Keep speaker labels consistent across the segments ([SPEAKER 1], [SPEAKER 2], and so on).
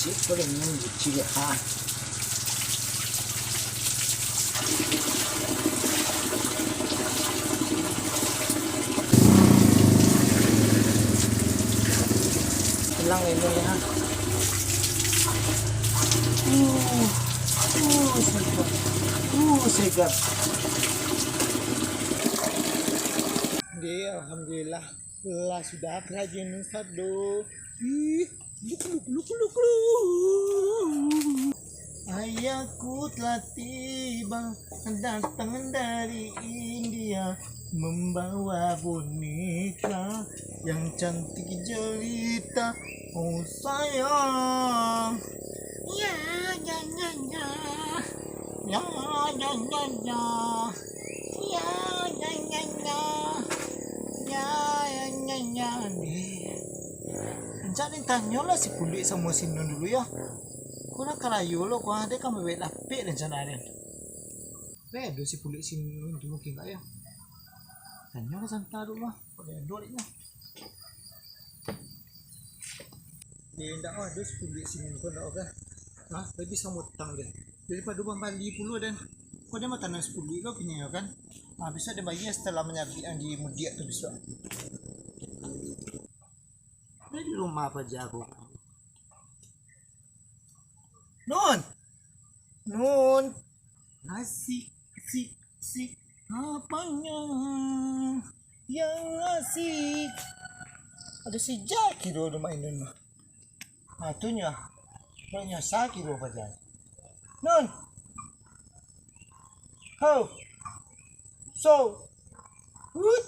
[SPEAKER 1] Goreng cili khas. Hilang ini ya. Segar. Segar. Dia alhamdulillah lah sudah kerajaan sado. Luk. Ayahku telah tiba datang dari India membawa boneka yang cantik jelita. Oh sayang, ya. Jadi tanya lah si Pulik sama si Nun dulu ya. Kau nak kerayu lo, kau ada kamu buat lapik dan sana ada. Bedo si Pulik si Nun tu mungkin tak ya. Tanya lah santai dulu lah, kau ada doriknya. Dia tidak ada si Pulik si Nun kau tak kan? Nah, lebih sama utang dia. Daripada Bang Bali puluh dan kau ada makanan 10 kau punya kan? Nah, bisa dia bayar setelah menyabit yang di mudiak tu bisa. Di rumah apa jago? Nun, asik, apanya yang asik? Ada si Jaki do rumah ini mah. Nah, tunya, banyak sakit do apa jago? Nun, how? So, what?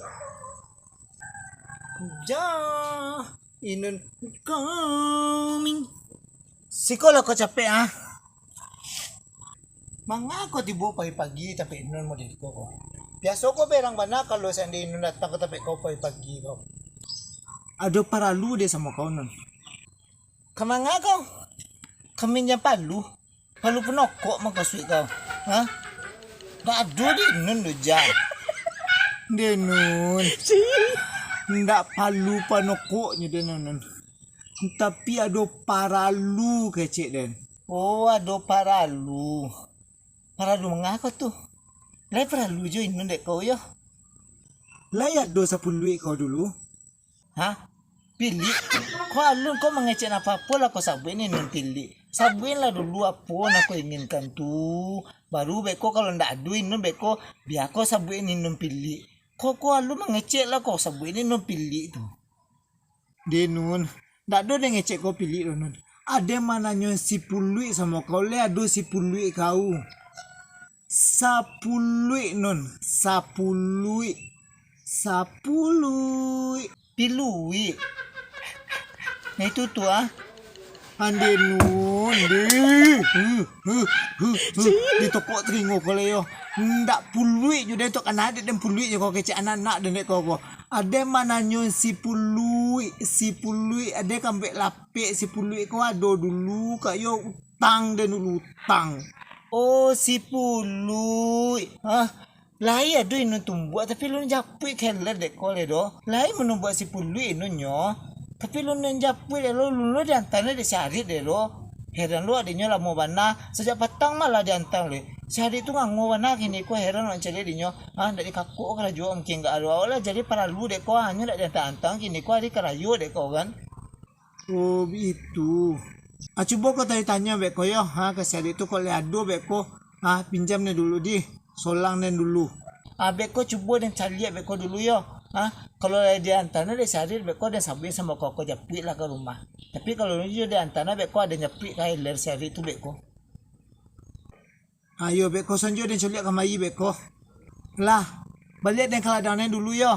[SPEAKER 1] Inun coming. Sikola ko capek ah. Mangako tibo pagi tapi inun mo dito ko. Biasa ko berang bana kalau sa hindi inun datang ko tapi ko pagi ko. Ado para lu deh sama kau nun. Kamangako. Kami nya palu. Palu penokok makasui kau. Ha? Ado di inun do ja. Denun. Ndak palu panokoknya den. Tapi ada paralu kecik den. Oh, ada paralu. Paralu mengapa tuh? Lai paralu jo ini dek kau ya. Lai ada 10 kau dulu. Hah? Pilih. Kau alun kau mengecek apa-apa lah kau sabuin ini pilih. Sabuin lah dulu apa nak kau inginkan tuh. Baru beko kalau ndak aduin nun beko biar kau sabuin ini pilih. Kok lu mengecek lah kau sabuin ini nun pilih tu. Denun, tak ada yang ngecek kau pilih nun. Ada mananya 10 sama kau le ada 10 kau. 10 nun, 10. Pilui. Nah itu tu ah. Ande nun, ditopok teringo kau le yo. Ndak pului juga itu kan ada dan pului juga kecik anak-anak dan kau. Ada mananya 10 ada kambek lapik 10 kau ada dulu kayo utang dan dulu utang. Oh 10. Hah? Lai ada ini tumbuh tapi lu japui keler dek kau le do. Lai menumbuh 10 ini nyo. Tapi lu njapui le lu diantaranya di sehari deh lo. Heran lu adanya lah mau bana sejak petang malah diantar le. Sehari itu nganggo bana kini ko heran nak cari dinyo. Dari kakuk kerajo mungkin enggak ada lah jadi para lu dek ko hanya nak diantar kini ko hari kerajo dek ko kan. Oh itu. Coba kau tanya beko yo. Ke sehari itu kau liado beko. Pinjam nih dulu di. Solang nih dulu. Beko coba dan cari beko dulu yo. Kalau dia antara dia sehari beko dan sabuin sama kau japit lah ke rumah. Tapi kalau dia antara beko ada nyapit kayak ler sehari itu beko. Ayo beko sanjo dan culiak kemari beko. Lah, balik dan keadaannya dulu yo.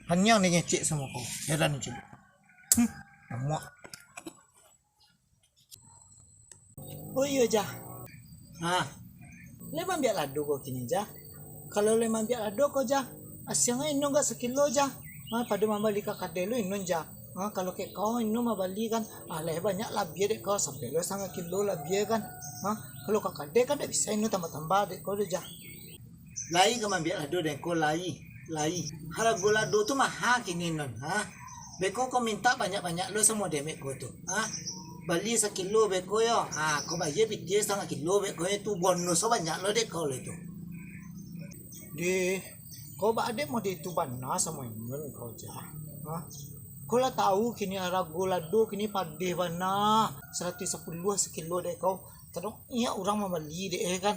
[SPEAKER 1] Hanya dia ngecek sama kau. Heran cuy. Mak. Oh iya jah. Lemang biar lado kau kini jah. Kalau lemang biar lado kau jah. Asyangnya ino enggak sekilo jah. Pada mambali kakak delu ino jah. Kalau kayak kau ino mambali kan. Leh banyak labia dek kau sampai lo 1 kilo labia kan. Kalau kakak dek kan tak bisa ino tambah-tambah dek kau jah. Lai ka mambiar lado dek kau lai. Harap gula do tu mahal kini non. Beko kau minta banyak-banyak lo semua demek kau tu. beli sekilo beko yo. Kau bayar pitir 1/2 kilo beko itu bonus banyak lo dek kau itu. Di kau ada mau itu bana sama ingun kau jah. Kau lah tahu kini arago lado kini padeh bana 110 sekilo dek kau. Terus iya orang membeli dek kan.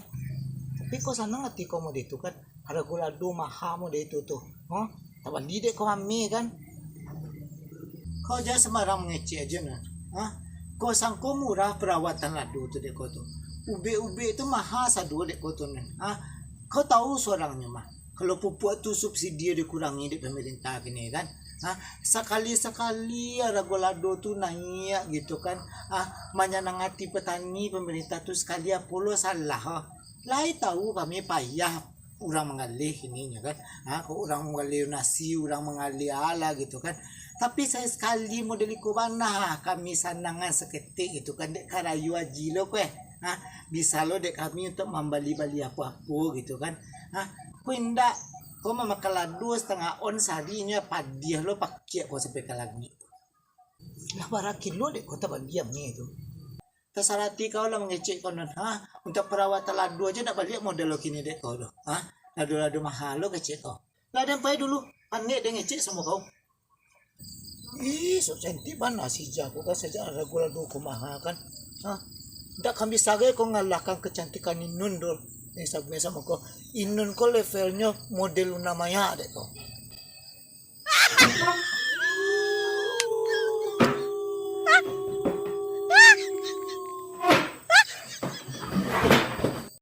[SPEAKER 1] Tapi kau sana ngerti kau mau itu kan. Arago lado mahal mau itu tuh. Tak beli dek kau ambil kan. Kau jangan sembarang mengecek aja nah. Kau sangko murah perawatan lado tu dek kau tu. Ube itu mahal sadu dek kau tu nah. Kau tahu seorangnya mah. Kalau pupuk tu subsidi dikurangi di pemerintah kini kan. Sekali-sekali arago lado tu naik gitu kan. Menyenangati petani pemerintah tu sekali apolo salah. Lai tahu kami payah orang mengalih ininya kan. Kau orang mengalih nasi, orang mengalih ala gitu kan. Tapi saya sekali model ikubana kami sanangan seketik gitu kan dek karayu aji lo kue. Bisa lo dek kami untuk membali-bali apa-apa gitu kan. Kau indak kau memakan ladu 1/2 on seharinya padiah lo pakai kau sampai ke lagi. Lah berapa kilo dek kau tak diam ni itu. Terserati kau lah mengecek kau non. Untuk perawatan ladu aja nak balik model lo kini dek kau doh. Ladu-ladu mahal lo kecek kau. Lah dan payah dulu panik dia ngecek semua kau. So cantik mana si jago kan saja arago lado ko mahal kan. Ndak kami sagay ko ngalahkan kecantikan Inun dol. Sabi sama ko, Inun ko levelnya model una maya dek ko.